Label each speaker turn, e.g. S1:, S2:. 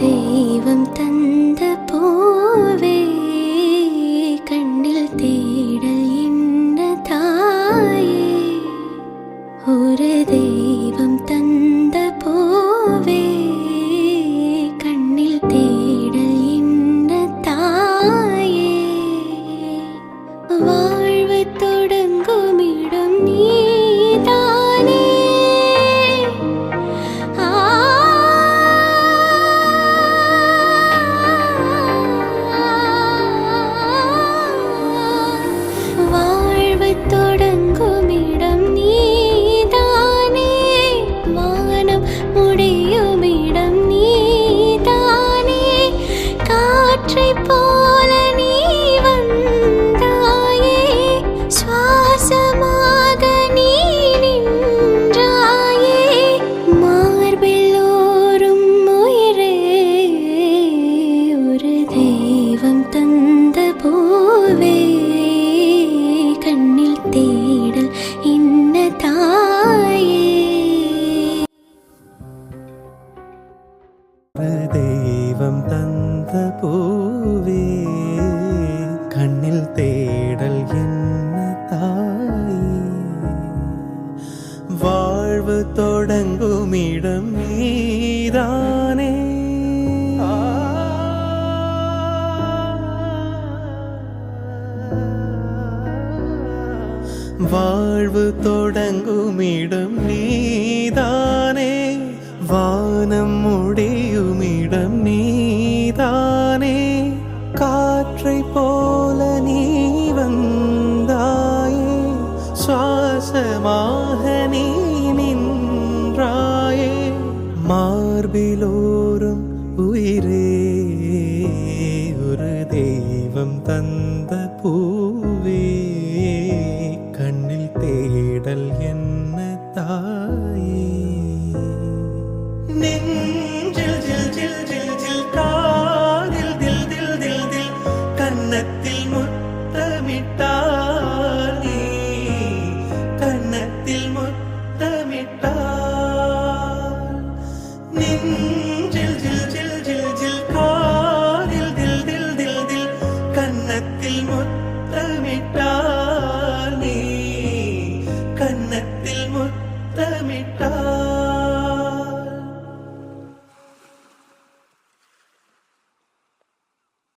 S1: தெய்வம் தந்த பூவே கண்ணில் தேடல் என்ன தாயே. ஒரு தெய்வம் தந்த பூவே கண்ணில் தேடல் என்ன தாயே. வாழ்வு தொடங்கும் இடம் நீதானே. வாழ்வு தொடங்கும் இடம் நீதானே. வானம் முடியும் இடம் நீதானே. காற்றை போல நீ வந்தாயே. சுவாசமாக நீ நின்றாயே. மார்பில் ஊறும் உயிரே ஒரு தெய்வம் தந்த பூவே கண்ணில் தேடல் என்ன தாயே.
S2: தெய்வம் தந்த பூவே கண்ணில் தேடல் என்ன தாயே. வாழ்வு தொடங்கும் இடம் நீதானே. வாழ்வு தொடங்கும் இடம் நீதானே. வானம் முடியும் இடம் நீதானே. காற்றை போல நீ வந்தாயே. சுவாசமாக நீ நின்றாயே. மார்பிலோரும் உயிரே ஒரு தெய்வம் தந்த பூவே கண்ணில் தேடல் என்ன தாயே. நெஞ்சில் ஜில் ஜில் ஜில் ஜில் காதில் தில் தில் தில் தில் கன்னத்தில்